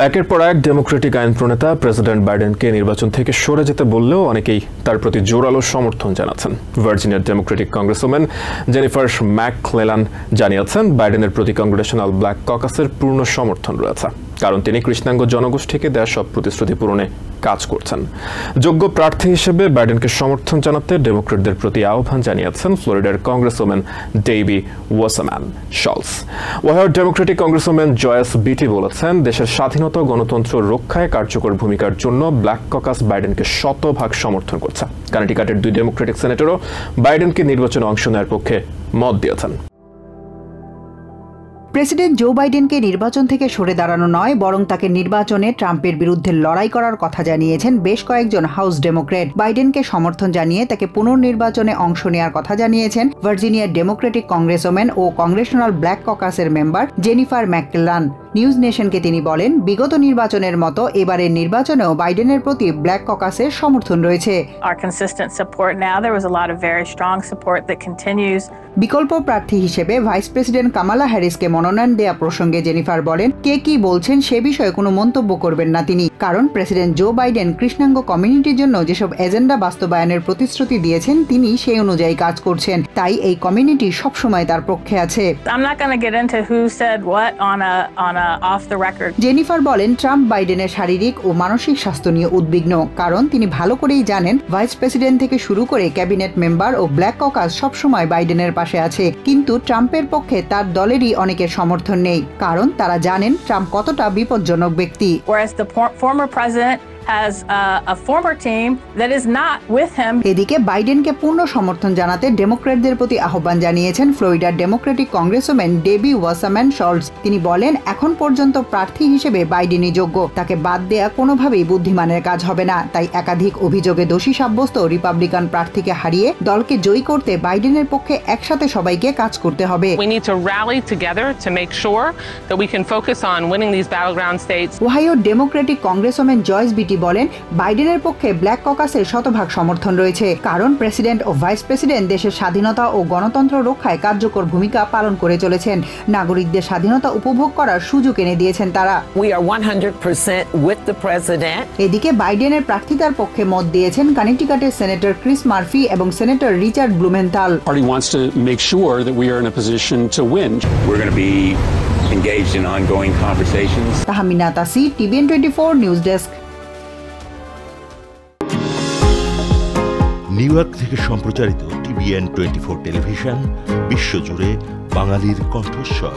একের পর এক ডেমোক্রেটিক আইন প্রণেতা প্রেসিডেন্ট বাইডেনকে নির্বাচন থেকে সরে যেতে বললেও অনেকেই তার প্রতি জোরালো সমর্থন জানাচ্ছেন। ভার্জিনিয়ার ডেমোক্রেটিক কংগ্রেসম্যান জেনিফার ম্যাকক্লেলান জানিয়েছেন, বাইডেনের প্রতি কংগ্রেশনাল ব্ল্যাক ককাসের পূর্ণ সমর্থন রয়েছে, কারণ তিনি কৃষ্ণাঙ্গ জনগোষ্ঠীকে দেয়া সব প্রতিশ্রুতি পূরণে কাজ করছেন। যোগ্য প্রার্থী হিসেবে বাইডেনকে সমর্থন জানাতে ডেমোক্রেটদের প্রতি আহ্বান জানিয়েছেন ফ্লোরিডার কংগ্রেসম্যান ডেবি ওয়াসাম্যান শলস। ওহাইওর ডেমোক্রেটিক কংগ্রেসম্যান জয়েস বিটি বলেছেন, দেশের স্বাধীনতা ও গণতন্ত্র রক্ষায় কার্যকর ভূমিকার জন্য ব্ল্যাক ককাস বাইডেনকে শতভাগ সমর্থন করছে। কানেটিকাটের 2 ডেমোক্রেটিক সেনেটরও বাইডেনকে নির্বাচনে অংশ নেওয়ার পক্ষে মত দিয়েছেন। প্রেসিডেন্ট জো বাইডেনকে নির্বাচন থেকে সরে দাঁড়ানো নয়, বরং তাকে নির্বাচনে ট্রাম্পের বিরুদ্ধে লড়াই করার কথা জানিয়েছেন বেশ কয়েকজন হাউস ডেমোক্রেট। বাইডেনকে সমর্থন জানিয়ে তাকে পুনর্নির্বাচনে অংশ নেওয়ার কথা জানিয়েছেন ভার্জিনিয়ার ডেমোক্রেটিক কংগ্রেসম্যান ও কংগ্রেশনাল ব্ল্যাক ককাসের মেম্বার জেনিফার ম্যাকক্লেলান। নিউজ নেশনকে তিনি বলেন, বিগত নির্বাচনের মতো এবারের নির্বাচনেও বাইডেনের প্রতি ব্ল্যাক ককাসের সমর্থন রয়েছে। বিকল্প প্রার্থী হিসেবে ভাইস প্রেসিডেন্ট কামালা হ্যারিসকে মনোনয়ন দেয়া প্রসঙ্গে জেনিফার বলেন, কে কি বলছেন সে বিষয়ে কোনো মন্তব্য করবেন না তিনি, কারণ প্রেসিডেন্ট জো বাইডেন কৃষ্ণাঙ্গ কমিউনিটির জন্য যেসব এজেন্ডা বাস্তবায়নের প্রতিশ্রুতি দিয়েছেন তিনি সেই অনুযায়ী কাজ করছেন, তাই এই কমিউনিটি সবসময় তার পক্ষে আছে। জেনিফার বলেন, ট্রাম্প বাইডেনের শারীরিক ও মানসিক স্বাস্থ্য নিয়ে উদ্বিগ্ন, কারণ তিনি ভালো করেই জানেন ভাইস প্রেসিডেন্ট থেকে শুরু করে ক্যাবিনেট মেম্বার ও ব্ল্যাক ককাস সবসময় বাইডেনের পাশে আছে, কিন্তু ট্রাম্পের পক্ষে তার দলেরই অনেকের সমর্থন নেই, কারণ তারা জানেন ট্রাম্প কতটা বিপজ্জনক ব্যক্তি। এদিকে বাইডেনকে পূর্ণ সমর্থন জানাতে ডেমোক্রেটদের প্রতি আহ্বান জানিয়েছেন ফ্লোরিডার Democratic congressman Debbie Wasserman shawls. তিনি বলেন, এখন পর্যন্ত প্রার্থী হিসেবে বাইডেনই যোগ্য, তাকে বাদ দেয়া কোনোভাবেই বুদ্ধিমানের কাজ হবে না। তাই একাধিক অভিযোগে দোষী সাব্যস্ত রিপাবলিকান প্রার্থীকে হারিয়ে দলকে জয়ী করতে বাইডেনের পক্ষে একসাথে সবাইকে কাজ করতে হবে। ওহাইও ডেমোক্রেটিক কংগ্রেসম্যান জয়েস বিটি বলেন, বাইডেনের পক্ষে ব্ল্যাক ককাসের শতভাগ সমর্থন রয়েছে, কারণ প্রেসিডেন্ট ও ভাইস প্রেসিডেন্ট দেশের স্বাধীনতা ও গণতন্ত্র রক্ষায় কার্যকর ভূমিকা পালন করে চলেছেন। নাগরিকদের স্বাধীনতা উপভোগ করার সুযোগ এনে দিয়েছেন তারা। এদিকে বাইডেনের প্রার্থিতার পক্ষে মত দিয়েছেন কানেটিকাটের সেনেটর ক্রিস মার্ফি এবং senator Richard Blumenthal. Tahmina Tasi, TVN 24 news desk. New York থেকে সম্প্রচারিত টিভিএন 24 টেলিভিশন বিশ্বজুড়ে বাঙালির কণ্ঠস্বর।